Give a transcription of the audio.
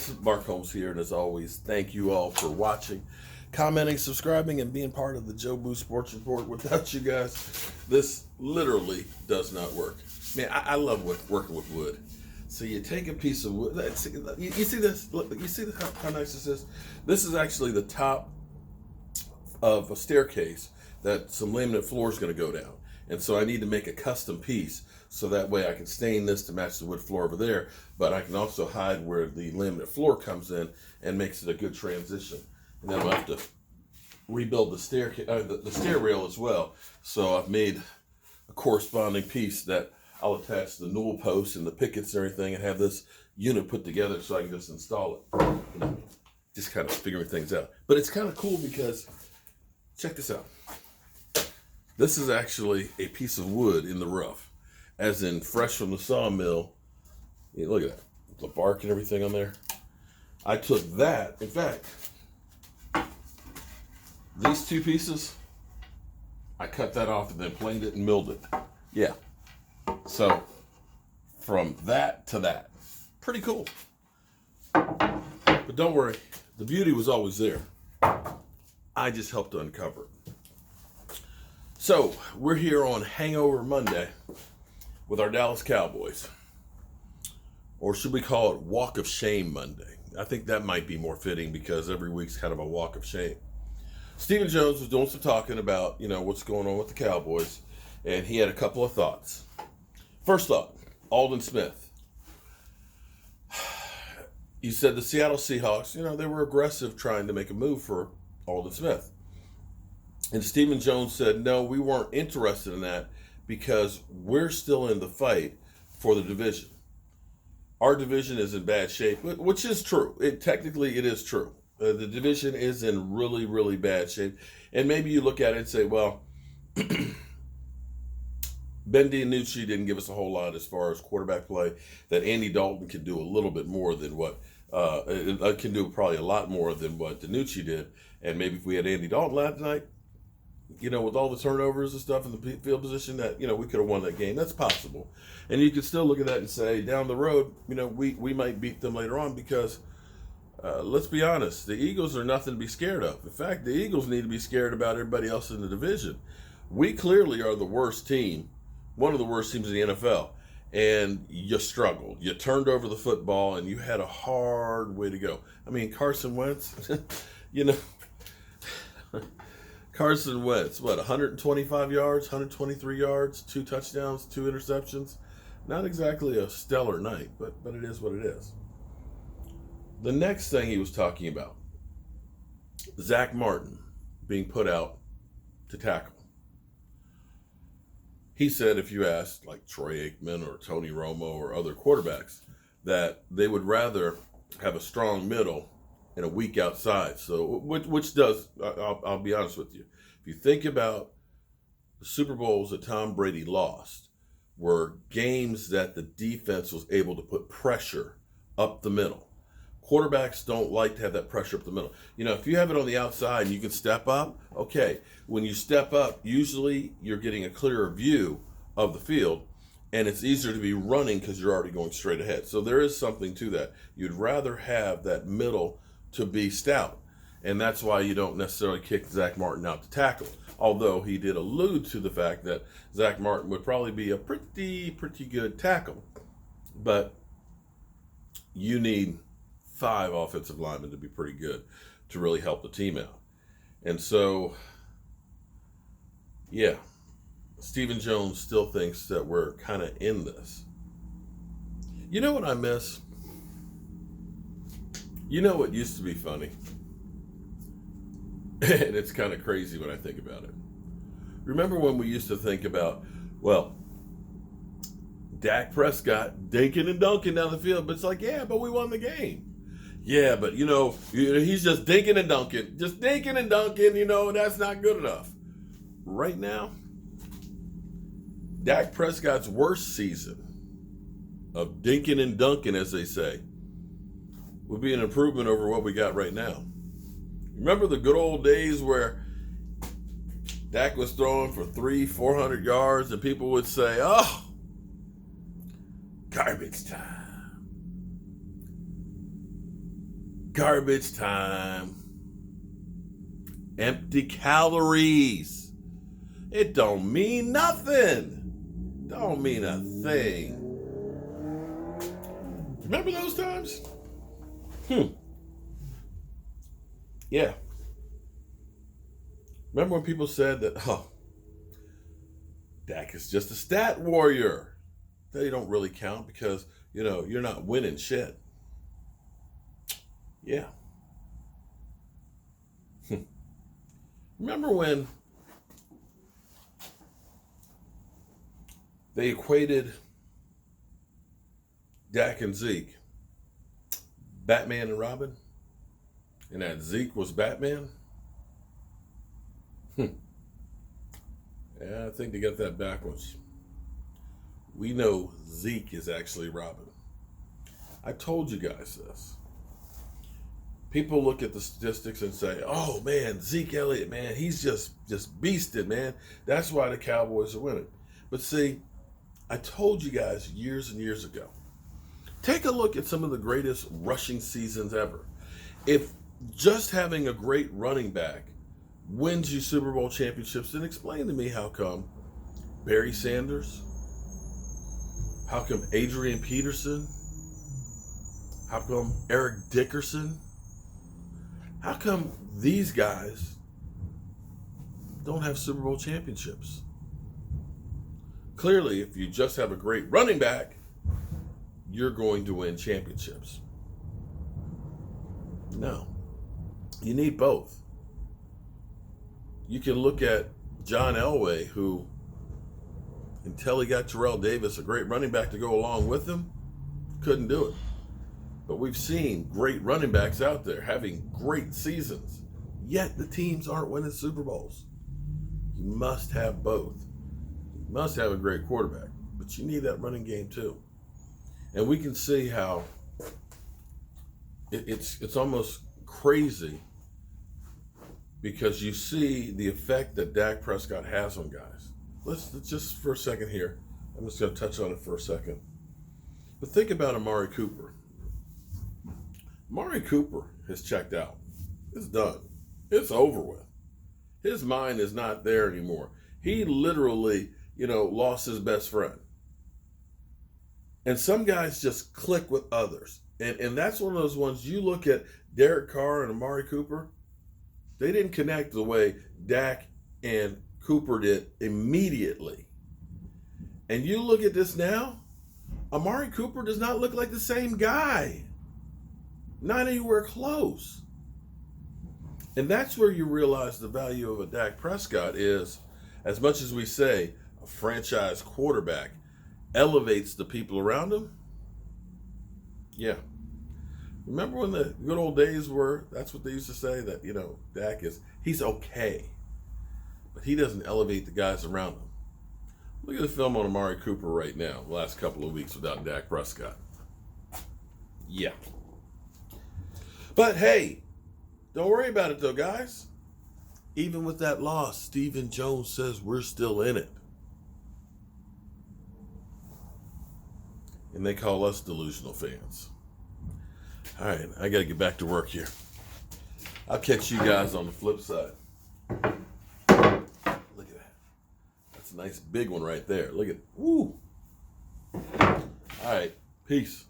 guys, Mark Holmes here, and as always, thank you all for watching, commenting, subscribing, and being part of the Joe Boo Sports Report. Without you guys, this literally does not work. Man, I love working with wood. So you take a piece of wood. You see this? Look, you see how nice this is? This is actually the top of a staircase that some laminate floor is going to go down. And so I need to make a custom piece so that way I can stain this to match the wood floor over there, but I can also hide where the laminate floor comes in and makes it a good transition. And then I'll have to rebuild the stair rail as well. So I've made a corresponding piece that I'll attach the newel posts and the pickets and everything and have this unit put together so I can just install it. Just kind of figuring things out. But it's kind of cool because, check this out. This is actually a piece of wood in the rough, as in fresh from the sawmill. Look at that, the bark and everything on there. I took that, in fact, these two pieces, I cut that off and then planed it and milled it. Yeah. So, from that to that. Pretty cool. But don't worry, the beauty was always there. I just helped to uncover it. So, we're here on Hangover Monday with our Dallas Cowboys. Or should we call it Walk of Shame Monday? I think that might be more fitting because every week's kind of a walk of shame. Stephen Jones was doing some talking about, what's going on with the Cowboys, and he had a couple of thoughts. First thought, Aldon Smith. He said the Seattle Seahawks, they were aggressive trying to make a move for Aldon Smith. And Stephen Jones said, no, we weren't interested in that because we're still in the fight for the division. Our division is in bad shape, which is true. Technically, it is true. The division is in really, really bad shape. And maybe you look at it and say, well, Ben DiNucci didn't give us a whole lot as far as quarterback play, that Andy Dalton can do a little bit more than what, can do probably a lot more than what DiNucci did. And maybe if we had Andy Dalton last night, with all the turnovers and stuff in the field position, that, we could have won that game. That's possible. And you can still look at that and say, down the road, we might beat them later on because, let's be honest, the Eagles are nothing to be scared of. In fact, the Eagles need to be scared about everybody else in the division. We clearly are the worst team, one of the worst teams in the NFL, and you struggled. You turned over the football, and you had a hard way to go. I mean, Carson Wentz, Carson Wentz, 125 yards, 123 yards, 2 touchdowns, 2 interceptions. Not exactly a stellar night, but it is what it is. The next thing he was talking about, Zack Martin being put out to tackle. He said if you asked like Troy Aikman or Tony Romo or other quarterbacks, that they would rather have a strong middle and a weak outside. So, which does, I'll be honest with you. If you think about the Super Bowls that Tom Brady lost, were games that the defense was able to put pressure up the middle. Quarterbacks don't like to have that pressure up the middle. If you have it on the outside and you can step up, okay. When you step up, usually you're getting a clearer view of the field, and it's easier to be running because you're already going straight ahead. So there is something to that. You'd rather have that middle to be stout, and that's why you don't necessarily kick Zack Martin out to tackle. Although he did allude to the fact that Zack Martin would probably be a pretty good tackle, but you need 5 offensive linemen to be pretty good to really help the team out. And so, yeah, Stephen Jones still thinks that we're kind of in this. You know what I miss? You know what used to be funny? And it's kind of crazy when I think about it. Remember when we used to think about, Dak Prescott dinking and dunking down the field, but it's like, yeah, but we won the game. Yeah, but, he's just dinking and dunking. Just dinking and dunking, that's not good enough. Right now, Dak Prescott's worst season of dinking and dunking, as they say, would be an improvement over what we got right now. Remember the good old days where Dak was throwing for 300-400 yards and people would say, oh, garbage time. Garbage time. Empty calories. It don't mean nothing. Don't mean a thing. Remember those times? Yeah. Remember when people said that, Dak is just a stat warrior. They don't really count because, you're not winning shit. Yeah. Remember when they equated Dak and Zeke, Batman and Robin, and that Zeke was Batman? Yeah, I think they got that backwards. We know Zeke is actually Robin. I told you guys this. People look at the statistics and say, oh man, Zeke Elliott, man, he's just beasted, man. That's why the Cowboys are winning. But see, I told you guys years and years ago, take a look at some of the greatest rushing seasons ever. If just having a great running back wins you Super Bowl championships, then explain to me how come Barry Sanders, how come Adrian Peterson, how come Eric Dickerson, how come these guys don't have Super Bowl championships? Clearly, if you just have a great running back, you're going to win championships. No. You need both. You can look at John Elway, who, until he got Terrell Davis, a great running back to go along with him, couldn't do it. But we've seen great running backs out there having great seasons, yet the teams aren't winning Super Bowls. You must have both. You must have a great quarterback, but you need that running game too. And we can see how it's almost crazy because you see the effect that Dak Prescott has on guys. Let's just for a second here. I'm just going to touch on it for a second. But think about Amari Cooper. Amari Cooper has checked out. It's done. It's over with. His mind is not there anymore. He literally, lost his best friend. And some guys just click with others. And that's one of those ones you look at Derek Carr and Amari Cooper. They didn't connect the way Dak and Cooper did immediately. And you look at this now, Amari Cooper does not look like the same guy. Not anywhere close. And that's where you realize the value of a Dak Prescott is, as much as we say a franchise quarterback elevates the people around him. Yeah. Remember when the good old days were, that's what they used to say, that, Dak he's okay, but he doesn't elevate the guys around him. Look at the film on Amari Cooper right now, the last couple of weeks without Dak Prescott. Yeah. But hey, don't worry about it though, guys. Even with that loss, Stephen Jones says we're still in it. And they call us delusional fans. All right, I got to get back to work here. I'll catch you guys on the flip side. Look at that. That's a nice big one right there. Look at it. Woo. All right, peace.